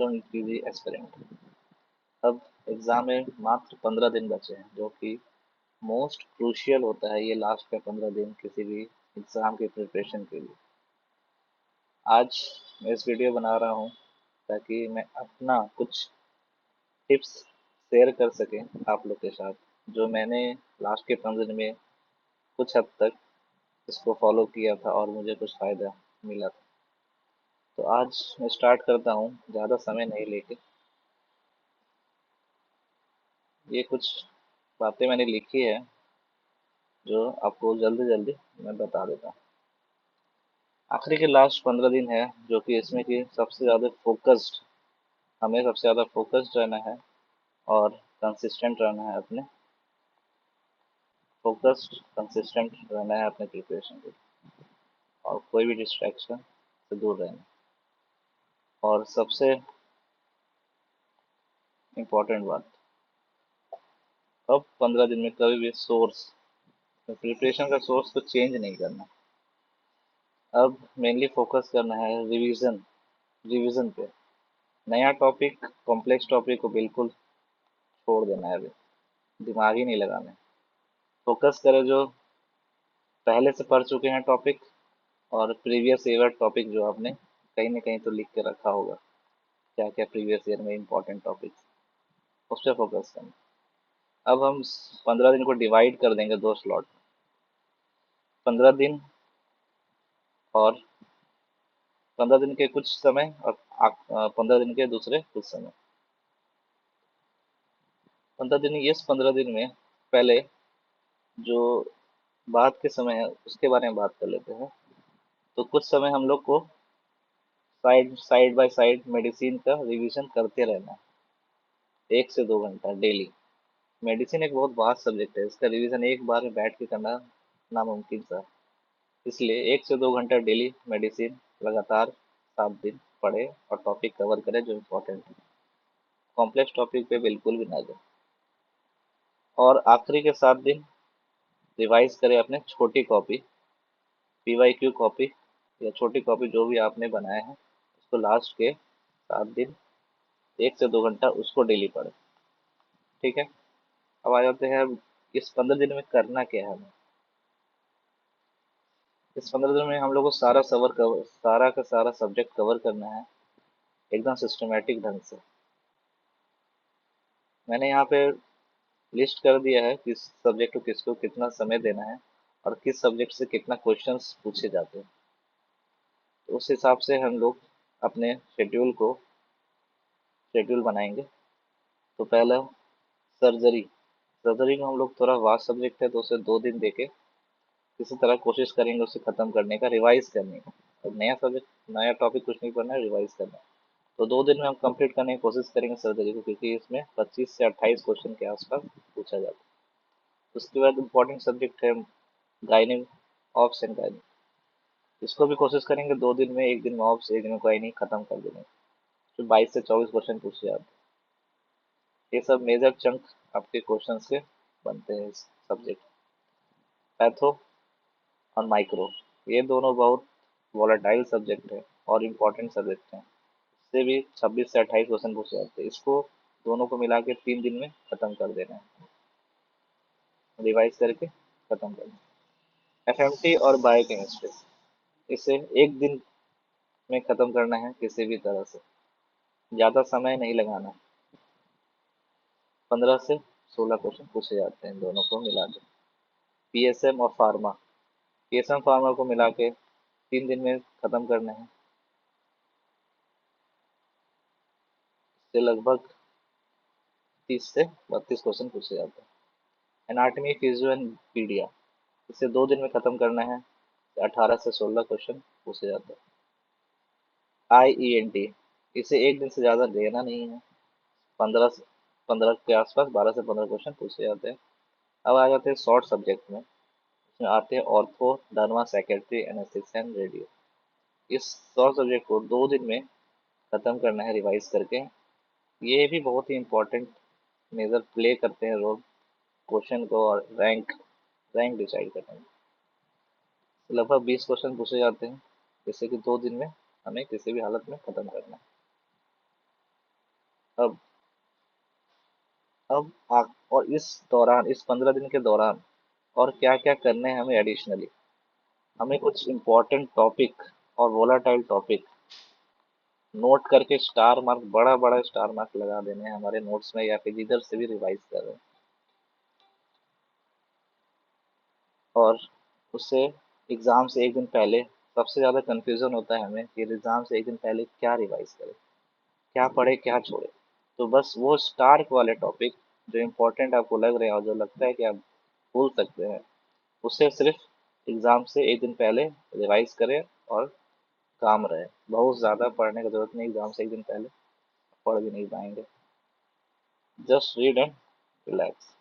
कीजिए एस्पिरेंट। अब एग्ज़ाम में मात्र 15 दिन बचे हैं, जो कि मोस्ट क्रूशियल होता है ये लास्ट का 15 दिन किसी भी एग्ज़ाम की प्रिपरेशन के लिए। आज मैं इस वीडियो बना रहा हूँ ताकि मैं अपना कुछ टिप्स शेयर कर सकें आप लोग के साथ, जो मैंने लास्ट के 15 दिन में कुछ हद तक इसको फॉलो किया था और मुझे कुछ फ़ायदा मिला था। तो आज मैं स्टार्ट करता हूँ ज़्यादा समय नहीं लेके। ये कुछ बातें मैंने लिखी है जो आपको जल्दी जल्दी मैं बता देता हूँ। आखिरी के लास्ट 15 दिन है, जो कि इसमें कि सबसे ज़्यादा फोकस्ड, हमें सबसे ज़्यादा फोकस्ड रहना है और कंसिस्टेंट रहना है अपने, फोकस्ड कंसिस्टेंट रहना है अपने प्रिपरेशन के, और कोई भी डिस्ट्रैक्शन से दूर रहना। और सबसे इम्पोर्टेंट बात, अब 15 दिन में कभी भी सोर्स, प्रिपरेशन का सोर्स को चेंज नहीं करना। अब मेनली फोकस करना है रिवीजन, रिवीजन पे। नया टॉपिक, कॉम्प्लेक्स टॉपिक को बिल्कुल छोड़ देना है, अभी दिमाग ही नहीं लगाना है। फोकस करें जो पहले से पढ़ चुके हैं टॉपिक, और प्रीवियस ईयर टॉपिक जो आपने कहीं ना कहीं तो लिख के रखा होगा, क्या क्या प्रीवियस ईयर में इंपॉर्टेंट टॉपिक, उस पर फोकस करना। अब हम 15 दिन को डिवाइड कर देंगे दो स्लॉट, 15 दिन और 15 दिन के कुछ समय, और 15 दिन के दूसरे कुछ समय। 15 दिन, इस 15 दिन में पहले जो बात के समय है उसके बारे में बात कर लेते हैं। तो कुछ समय हम लोग को साइड बाय साइड मेडिसिन का रिवीजन करते रहना है, 1 से 2 घंटा डेली। मेडिसिन एक बहुत वास्ट सब्जेक्ट है, इसका रिवीजन एक बार में बैठ के करना नामुमकिन सा है। इसलिए 1 से 2 घंटा डेली मेडिसिन लगातार 7 दिन पढ़े और टॉपिक कवर करें जो इम्पोर्टेंट है। कॉम्प्लेक्स टॉपिक पे बिल्कुल भी ना जाए। और आखिरी के 7 दिन रिवाइज करें अपने छोटी कॉपी, PYQ कॉपी या छोटी कॉपी जो भी आपने बनाया है, उसको लास्ट के 7 दिन 1 से 2 घंटा उसको डेली पढ़ें। ठीक है। अब आ जाते हैं, अब इस 15 दिन में करना क्या है हमें। इस 15 दिन में हम लोग को सारा का सारा सब्जेक्ट कवर करना है, एकदम सिस्टमेटिक ढंग से। मैंने यहाँ पे लिस्ट कर दिया है किस सब्जेक्ट को किसको कितना समय देना है और किस सब्जेक्ट से कितना क्वेश्चंस पूछे जाते हैं। तो उस हिसाब से हम लोग अपने शेड्यूल बनाएंगे। तो पहला, सर्जरी। सर्जरी में हम लोग थोड़ा वास्ट सब्जेक्ट है, तो उसे 2 दिन देके किसी तरह कोशिश करेंगे उसे खत्म करने का, रिवाइज करने का। और नया सब्जेक्ट, नया टॉपिक कुछ नहीं पढ़ना है, रिवाइज करना है। तो 2 दिन में हम कंप्लीट करने की कोशिश करेंगे सर्जरी को, क्योंकि इसमें 25 से 28 क्वेश्चन के आसपास पूछा जाता है। उसके बाद इम्पोर्टेंट सब्जेक्ट है गायनिक, ऑप्स एंड गायनिक। इसको भी कोशिश करेंगे 2 दिन में, एक दिन में ऑप्स एक दिन में गायनिक खत्म कर देंगे। तो 22 से 24 क्वेश्चन पूछे जाते हैं। ये सब मेजर चंक आपके क्वेश्चन के बनते हैं इस सब्जेक्ट। पैथो और माइक्रो, ये दोनों बहुत वॉलेटाइल सब्जेक्ट है और इम्पोर्टेंट सब्जेक्ट हैं। इससे भी 26 से 28 क्वेश्चन पूछे जाते हैं। इसको दोनों को मिला के 3 दिन में खत्म कर देना है, रिवाइज करके खत्म करना है। FMT और बायोकेमिस्ट्री, इसे एक दिन में खत्म करना है किसी भी तरह से, ज़्यादा समय नहीं लगाना है। 15 से 16 क्वेश्चन पूछे जाते हैं दोनों को मिला के। PSM और फार्मा, PSM फार्मा को मिला के 3 दिन में खत्म करना है। इससे लगभग 30 से 32 क्वेश्चन पूछे जाते हैं। एनाटमी, फिजियो एंड पीडिया, इसे 2 दिन में खत्म करना है। 18 से 16 क्वेश्चन पूछे जाते हैं। IENT, इसे एक दिन से ज़्यादा लेना नहीं है। 15 के आसपास 12 से 15 क्वेश्चन पूछे जाते हैं। अब आ जाते हैं शॉर्ट सब्जेक्ट में। इसमें आते हैं ortho, derma, psychiatry, anaesthesia and radio. इस शॉर्ट सब्जेक्ट को 2 दिन में खत्म करना है रिवाइज करके। ये भी बहुत ही इम्पोर्टेंट मेजर प्ले करते हैं रोल क्वेश्चन को और रैंक डिसाइड करने में। लगभग 20 क्वेश्चन पूछे जाते हैं, जैसे कि 2 दिन में हमें किसी भी हालत में खत्म करना है। अब और इस दौरान, इस 15 दिन के दौरान और क्या क्या करने हैं हमें एडिशनली, हमें कुछ इम्पोर्टेंट टॉपिक और वोलाटाइल टॉपिक नोट करके स्टार मार्क, बड़ा बड़ा स्टार मार्क लगा देने हैं हमारे नोट्स में, या फिर जिधर से भी रिवाइज कर रहे हैं। और उससे एग्जाम से एक दिन पहले सबसे ज़्यादा कंफ्यूजन होता है हमें कि एग्जाम से एक दिन पहले क्या रिवाइज करें, क्या पढ़े क्या छोड़े। तो बस वो स्टार्क वाले टॉपिक जो इम्पोर्टेंट आपको लग रहे हैं और जो लगता है कि आप भूल सकते हैं, उसे सिर्फ एग्जाम से एक दिन पहले रिवाइज करें और काम रहे। बहुत ज़्यादा पढ़ने की जरूरत नहीं, एग्जाम से एक दिन पहले पढ़ भी नहीं पाएंगे। Just read and relax.